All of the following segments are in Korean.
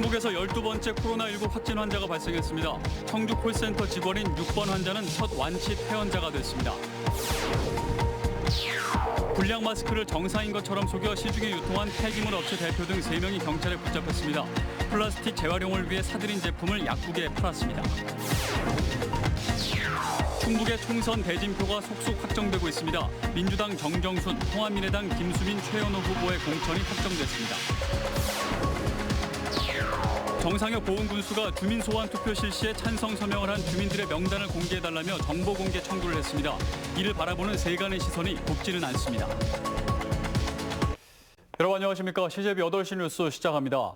충북에서 12번째 코로나19 확진 환자가 발생했습니다. 청주 콜센터 직원인 6번 환자는 첫 완치 퇴원자가 됐습니다. 불량 마스크를 정상인 것처럼 속여 시중에 유통한 폐기물 업체 대표 등 3명이 경찰에 붙잡혔습니다. 플라스틱 재활용을 위해 사들인 제품을 약국에 팔았습니다. 충북의 총선 대진표가 속속 확정되고 있습니다. 민주당 정정순, 통합미래당 김수민, 최현호 후보의 공천이 확정됐습니다. 정상혁 보훈군수가 주민 소환 투표 실시에 찬성 서명을 한 주민들의 명단을 공개해달라며 정보 공개 청구를 했습니다. 이를 바라보는 세간의 시선이 곱지는 않습니다. 여러분 안녕하십니까. CJB 8시 뉴스 시작합니다.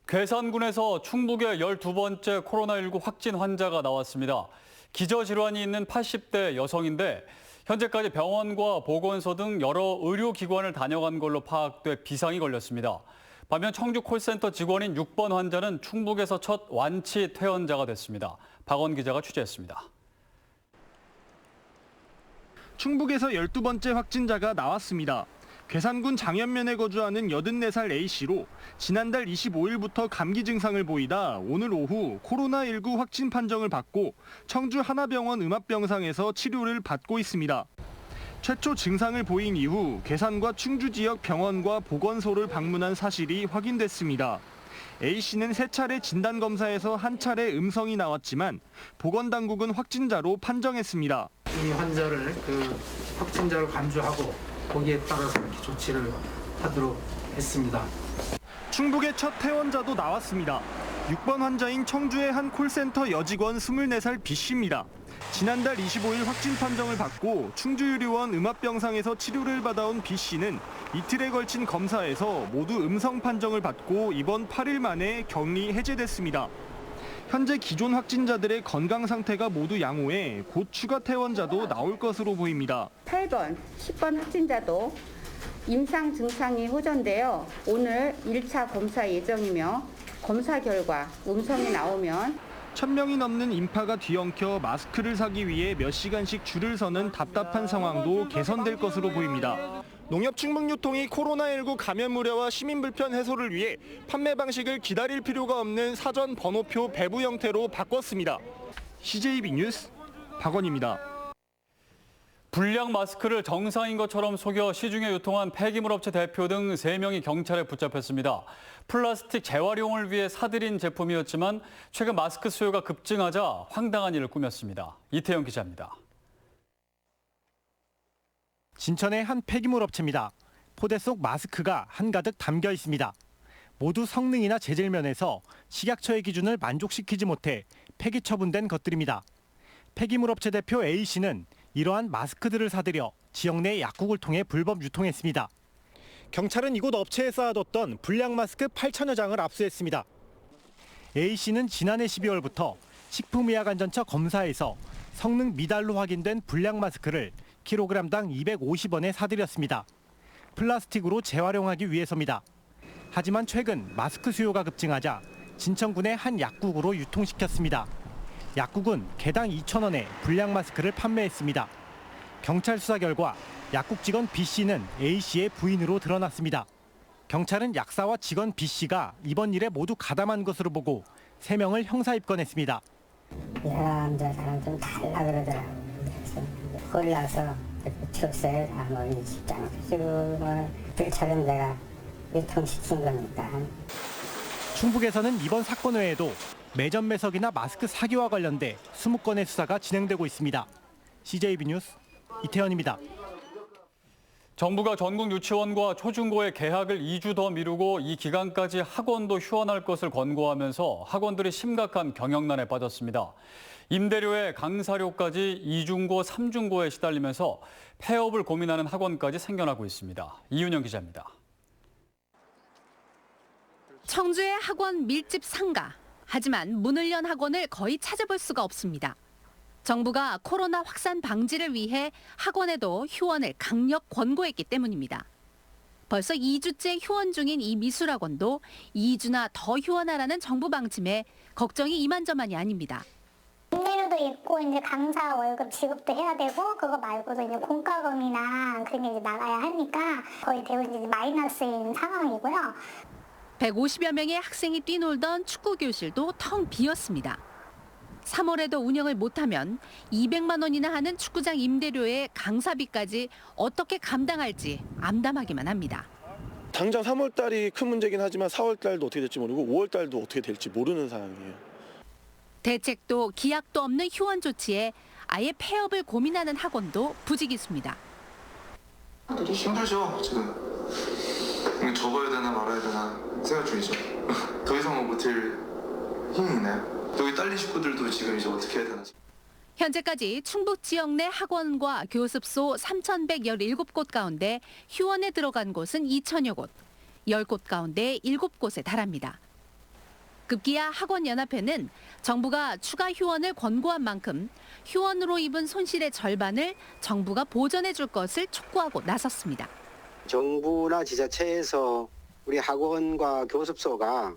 괴산군에서 충북의 12번째 코로나19 확진 환자가 나왔습니다. 기저질환이 있는 80대 여성인데 현재까지 병원과 보건소 등 여러 의료기관을 다녀간 걸로 파악돼 비상이 걸렸습니다. 반면 청주 콜센터 직원인 6번 환자는 충북에서 첫 완치 퇴원자가 됐습니다. 박원 기자가 취재했습니다. 충북에서 12번째 확진자가 나왔습니다. 괴산군 장현면에 거주하는 84살 A씨로 지난달 25일부터 감기 증상을 보이다 오늘 오후 코로나19 확진 판정을 받고 청주 하나병원 음압병상에서 치료를 받고 있습니다. 최초 증상을 보인 이후 괴산과 충주 지역 병원과 보건소를 방문한 사실이 확인됐습니다. A씨는 3차례 진단검사에서 1차례 음성이 나왔지만 보건당국은 확진자로 판정했습니다. 이 환자를 확진자로 간주하고 거기에 따라서 이렇게 조치를 하도록 했습니다. 충북의 첫 퇴원자도 나왔습니다. 6번 환자인 청주의 한 콜센터 여직원 24살 B씨입니다. 지난달 25일 확진 판정을 받고 충주의료원 음압병상에서 치료를 받아온 B씨는 이틀에 걸친 검사에서 모두 음성 판정을 받고 이번 8일 만에 격리 해제됐습니다. 현재 기존 확진자들의 건강 상태가 모두 양호해 곧 추가 퇴원자도 나올 것으로 보입니다. 8번, 10번 확진자도 임상 증상이 호전되어 오늘 1차 검사 예정이며 검사 결과 음성이 나오면 1000명이 넘는 인파가 뒤엉켜 마스크를 사기 위해 몇 시간씩 줄을 서는 답답한 상황도 개선될 것으로 보입니다. 농협 충북유통이 코로나19 감염 우려와 시민 불편 해소를 위해 판매 방식을 기다릴 필요가 없는 사전 번호표 배부 형태로 바꿨습니다. CJB 뉴스 박원입니다. 불량 마스크를 정상인 것처럼 속여 시중에 유통한 폐기물 업체 대표 등 3명이 경찰에 붙잡혔습니다. 플라스틱 재활용을 위해 사들인 제품이었지만 최근 마스크 수요가 급증하자 황당한 일을 꾸몄습니다. 이태영 기자입니다. 진천의 한 폐기물 업체입니다. 포대 속 마스크가 한가득 담겨 있습니다. 모두 성능이나 재질 면에서 식약처의 기준을 만족시키지 못해 폐기 처분된 것들입니다. 폐기물 업체 대표 A씨는 이러한 마스크들을 사들여 지역 내 약국을 통해 불법 유통했습니다. 경찰은 이곳 업체에 쌓아뒀던 불량 마스크 8천여 장을 압수했습니다. A씨는 지난해 12월부터 식품의약안전처 검사에서 성능 미달로 확인된 불량 마스크를 킬로그램당 250원에 사들였습니다. 플라스틱으로 재활용하기 위해서입니다. 하지만 최근 마스크 수요가 급증하자 진천군의 한 약국으로 유통시켰습니다. 약국은 개당 2,000원에 불량 마스크를 판매했습니다. 경찰 수사 결과 약국 직원 B씨는 A씨의 부인으로 드러났습니다. 경찰은 약사와 직원 B씨가 이번 일에 모두 가담한 것으로 보고 3명을 형사 입건했습니다. 이 사람 저 사람 좀 달라 그러더라고요. 그래서 혼나서 쳤어요. 뭐 직장 지금 불처럼 내가 유통시킨 거니까. 충북에서는 이번 사건 외에도 매점 매석이나 마스크 사기와 관련돼 20건의 수사가 진행되고 있습니다. CJB 뉴스 이태현입니다. 정부가 전국 유치원과 초중고의 개학을 2주 더 미루고 이 기간까지 학원도 휴원할 것을 권고하면서 학원들이 심각한 경영난에 빠졌습니다. 임대료에 강사료까지 2중고, 3중고에 시달리면서 폐업을 고민하는 학원까지 생겨나고 있습니다. 이윤영 기자입니다. 청주의 학원 밀집 상가. 하지만 문을 연 학원을 거의 찾아볼 수가 없습니다. 정부가 코로나 확산 방지를 위해 학원에도 휴원을 강력 권고했기 때문입니다. 벌써 2주째 휴원 중인 이 미술학원도 2주나 더 휴원하라는 정부 방침에 걱정이 이만저만이 아닙니다. 임대료도 있고 이제 강사 월급 지급도 해야 되고 그거 말고도 이제 공과금이나 그런 게 이제 나가야 하니까 거의 대부분 이제 마이너스인 상황이고요. 150여 명의 학생이 뛰놀던 축구 교실도 텅 비었습니다. 3월에도 운영을 못하면 200만 원이나 하는 축구장 임대료에 강사비까지 어떻게 감당할지 암담하기만 합니다. 당장 3월 달이 큰 문제긴 하지만 4월 달도 어떻게 될지 모르고 5월 달도 어떻게 될지 모르는 상황이에요. 대책도 기약도 없는 휴원 조치에 아예 폐업을 고민하는 학원도 부지기수입니다. 힘들죠, 지금. 접어야 되나 말아야 되나 생각 중이죠. 더 이상 버틸 힘이 있나요? 여기 딸린 식구들도 지금 이제 어떻게 해야 되나. 현재까지 충북 지역 내 학원과 교습소 3,117곳 가운데 휴원에 들어간 곳은 2,000여 곳, 10곳 가운데 7곳에 달합니다. 급기야 학원연합회는 정부가 추가 휴원을 권고한 만큼 휴원으로 입은 손실의 절반을 정부가 보전해 줄 것을 촉구하고 나섰습니다. 정부나 지자체에서 우리 학원과 교습소가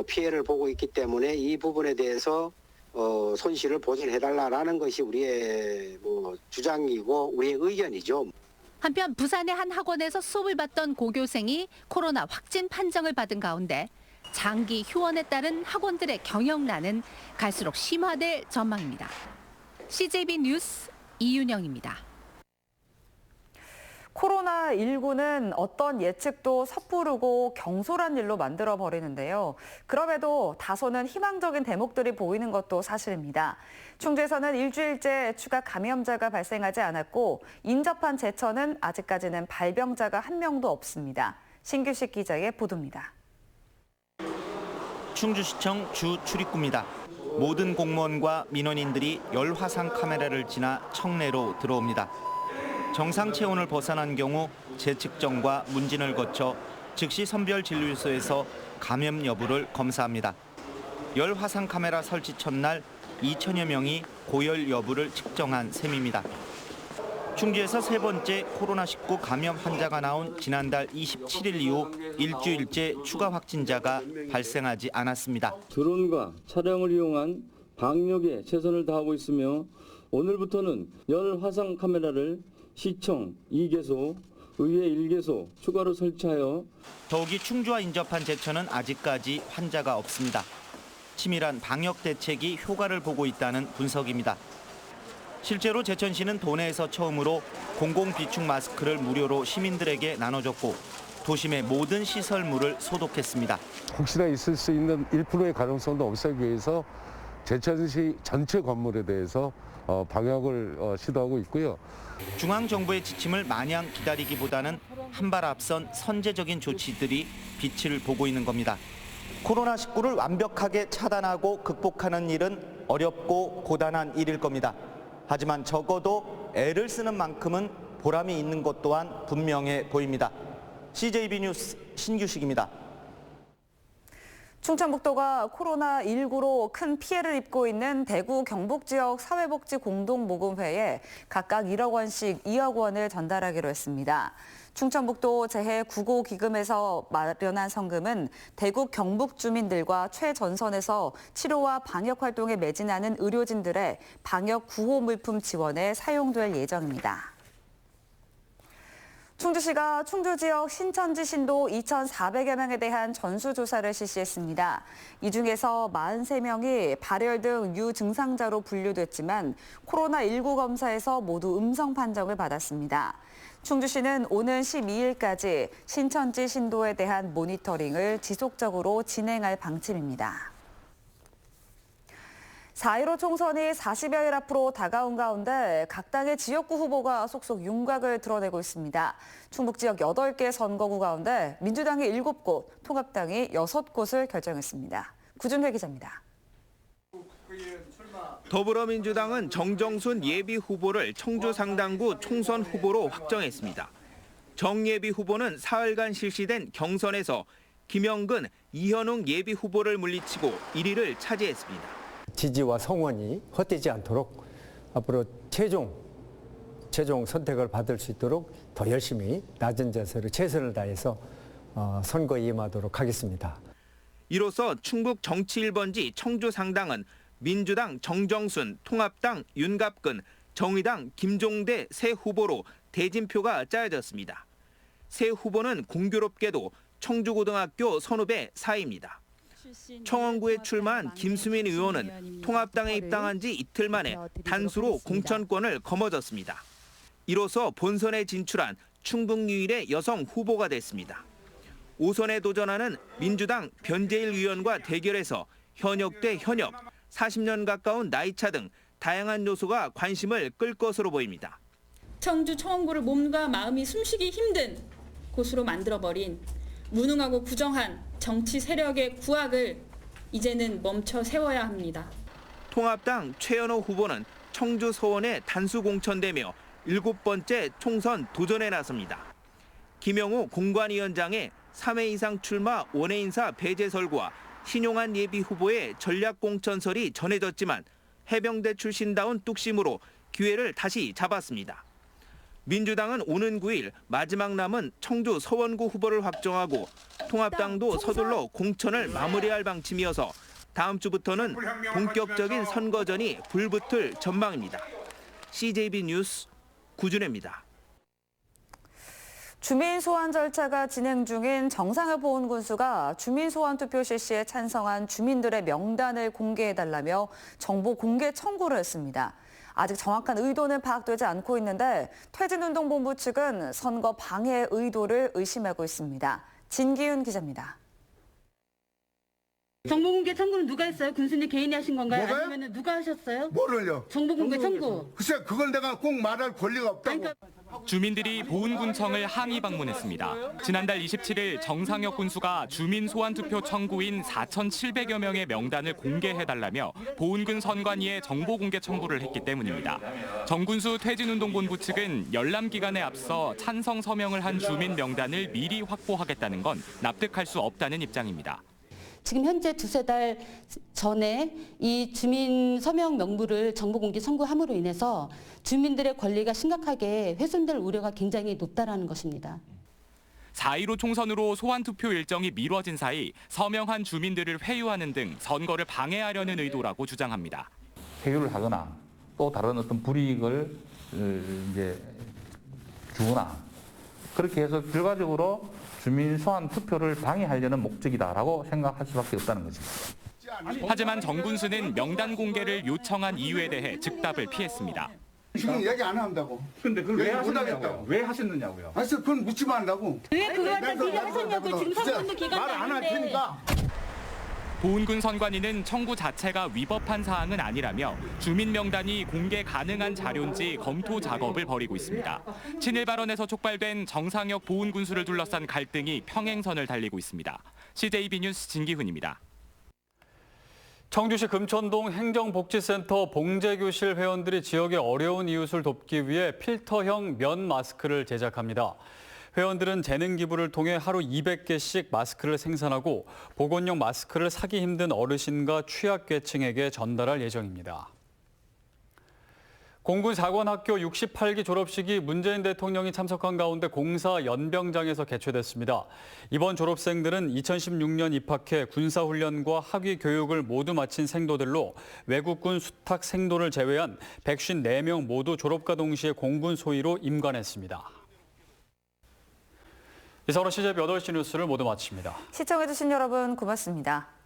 피해를 보고 있기 때문에 이 부분에 대해서 손실을 보전해달라는 것이 우리의 주장이고 우리의 의견이죠. 한편 부산의 한 학원에서 수업을 받던 고교생이 코로나 확진 판정을 받은 가운데 장기 휴원에 따른 학원들의 경영난은 갈수록 심화될 전망입니다. CJB 뉴스 이윤영입니다. 코로나19는 어떤 예측도 섣부르고 경솔한 일로 만들어버리는데요. 그럼에도 다소는 희망적인 대목들이 보이는 것도 사실입니다. 충주에서는 일주일째 추가 감염자가 발생하지 않았고 인접한 제천은 아직까지는 발병자가 한 명도 없습니다. 신규식 기자의 보도입니다. 충주시청 주 출입구입니다. 모든 공무원과 민원인들이 열화상 카메라를 지나 청내로 들어옵니다. 정상 체온을 벗어난 경우 재측정과 문진을 거쳐 즉시 선별진료소에서 감염 여부를 검사합니다. 열화상 카메라 설치 첫날 2천여 명이 고열 여부를 측정한 셈입니다. 충주에서 세 번째 코로나19 감염 환자가 나온 지난달 27일 이후 일주일째 추가 확진자가 발생하지 않았습니다. 드론과 차량을 이용한 방역에 최선을 다하고 있으며 오늘부터는 열화상 카메라를 시청 2개소, 의회 1개소 추가로 설치하여 더욱이 충주와 인접한 제천은 아직까지 환자가 없습니다. 치밀한 방역 대책이 효과를 보고 있다는 분석입니다. 실제로 제천시는 도내에서 처음으로 공공비축 마스크를 무료로 시민들에게 나눠줬고 도심의 모든 시설물을 소독했습니다. 혹시나 있을 수 있는 1%의 가능성도 없애기 위해서 제천시 전체 건물에 대해서 방역을 시도하고 있고요. 중앙정부의 지침을 마냥 기다리기보다는 한 발 앞선 선제적인 조치들이 빛을 보고 있는 겁니다. 코로나19를 완벽하게 차단하고 극복하는 일은 어렵고 고단한 일일 겁니다. 하지만 적어도 애를 쓰는 만큼은 보람이 있는 것 또한 분명해 보입니다. CJB 뉴스 신규식입니다. 충청북도가 코로나19로 큰 피해를 입고 있는 대구 경북 지역 사회복지 공동모금회에 각각 1억 원씩 2억 원을 전달하기로 했습니다. 충청북도 재해9고 기금에서 마련한 성금은 대구 경북 주민들과 최전선에서 치료와 방역 활동에 매진하는 의료진들의 방역 구호 물품 지원에 사용될 예정입니다. 충주시가 충주 지역 신천지 신도 2,400여 명에 대한 전수조사를 실시했습니다. 이 중에서 43명이 발열 등 유증상자로 분류됐지만 코로나19 검사에서 모두 음성 판정을 받았습니다. 충주시는 오는 12일까지 신천지 신도에 대한 모니터링을 지속적으로 진행할 방침입니다. 4.15 총선이 40여일 앞으로 다가온 가운데 각 당의 지역구 후보가 속속 윤곽을 드러내고 있습니다. 충북 지역 8개 선거구 가운데 민주당이 7곳, 통합당이 6곳을 결정했습니다. 구준회 기자입니다. 더불어민주당은 정정순 예비 후보를 청주 상당구 총선 후보로 확정했습니다. 정 예비 후보는 사흘간 실시된 경선에서 김영근, 이현웅 예비 후보를 물리치고 1위를 차지했습니다. 지지와 성원이 헛되지 않도록 앞으로 최종 선택을 받을 수 있도록 더 열심히 낮은 자세로 최선을 다해서 선거에 임하도록 하겠습니다. 이로써 충북 정치 1번지 청주 상당은 민주당 정정순, 통합당 윤갑근, 정의당 김종대 세 후보로 대진표가 짜여졌습니다. 세 후보는 공교롭게도 청주고등학교 선후배 사이입니다. 청원구에 출마한 김수민 의원은 통합당에 입당한 지 이틀 만에 단수로 공천권을 거머쥐었습니다. 이로써 본선에 진출한 충북 유일의 여성 후보가 됐습니다. 5선에 도전하는 민주당 변재일 의원과 대결해서 현역 대 현역, 40년 가까운 나이차 등 다양한 요소가 관심을 끌 것으로 보입니다. 청주 청원구를 몸과 마음이 숨쉬기 힘든 곳으로 만들어버린 무능하고 부정한 정치 세력의 구악을 이제는 멈춰 세워야 합니다. 통합당 최연호 후보는 청주 서원에 단수 공천되며 7번째 총선 도전에 나섭니다. 김영호 공관위원장의 3회 이상 출마 원외 인사 배제설과 신용한 예비 후보의 전략 공천설이 전해졌지만 해병대 출신다운 뚝심으로 기회를 다시 잡았습니다. 민주당은 오는 9일 마지막 남은 청주 서원구 후보를 확정하고 통합당도 서둘러 공천을 마무리할 방침이어서 다음 주부터는 본격적인 선거전이 불붙을 전망입니다. CJB 뉴스 구준혜입니다. 주민 소환 절차가 진행 중인 정상혁 보훈군수가 주민 소환 투표 실시에 찬성한 주민들의 명단을 공개해달라며 정보 공개 청구를 했습니다. 아직 정확한 의도는 파악되지 않고 있는데 퇴진운동본부 측은 선거 방해 의도를 의심하고 있습니다. 진기훈 기자입니다. 정보공개 청구는 누가 했어요? 군수님 개인이 하신 건가요? 뭐가요? 아니면 누가 하셨어요? 뭐를요? 정보공개 청구. 글쎄 그걸 내가 꼭 말할 권리가 없다고. 주민들이 보훈군청을 항의 방문했습니다. 지난달 27일 정상혁 군수가 주민 소환 투표 청구인 4,700여 명의 명단을 공개해달라며 보훈군 선관위에 정보 공개 청구를 했기 때문입니다. 정 군수 퇴진운동본부 측은 열람 기간에 앞서 찬성 서명을 한 주민 명단을 미리 확보하겠다는 건 납득할 수 없다는 입장입니다. 지금 현재 두세 달 전에 이 주민 서명 명부를 정보 공개 청구함으로 인해서 주민들의 권리가 심각하게 훼손될 우려가 굉장히 높다라는 것입니다. 4.15 총선으로 소환 투표 일정이 미뤄진 사이 서명한 주민들을 회유하는 등 선거를 방해하려는 의도라고 주장합니다. 회유를 하거나 또 다른 어떤 불이익을 이제 주거나 그렇게 해서 결과적으로 주민 소환 투표를 방해하려는 목적이다라고 생각할 수밖에 없다는 것입니다. 하지만 정 군수는 명단 공개를 요청한 이유에 대해 즉답을 피했습니다. 지금 얘기 안 한다고. 근데 그걸 왜 하셨느냐고요? 왜 하셨느냐고요? 아니, 그건 묻지만 한다고. 왜 그걸 갖다 비교하셨냐고. 지금 선거도 기간이 말 안 할 아닌데. 테니까. 보훈군 선관위는 청구 자체가 위법한 사항은 아니라며 주민 명단이 공개 가능한 자료인지 검토 작업을 벌이고 있습니다. 친일 발언에서 촉발된 정상혁 보훈군수를 둘러싼 갈등이 평행선을 달리고 있습니다. CJB 뉴스 진기훈입니다. 청주시 금천동 행정복지센터 봉제교실 회원들이 지역의 어려운 이웃을 돕기 위해 필터형 면 마스크를 제작합니다. 회원들은 재능 기부를 통해 하루 200개씩 마스크를 생산하고 보건용 마스크를 사기 힘든 어르신과 취약계층에게 전달할 예정입니다. 공군 사관학교 68기 졸업식이 문재인 대통령이 참석한 가운데 공사 연병장에서 개최됐습니다. 이번 졸업생들은 2016년 입학해 군사훈련과 학위 교육을 모두 마친 생도들로 외국군 수탁 생도를 제외한 154명 모두 졸업과 동시에 공군 소위로 임관했습니다. 이상으로 CJB 8시 뉴스를 모두 마칩니다. 시청해주신 여러분 고맙습니다.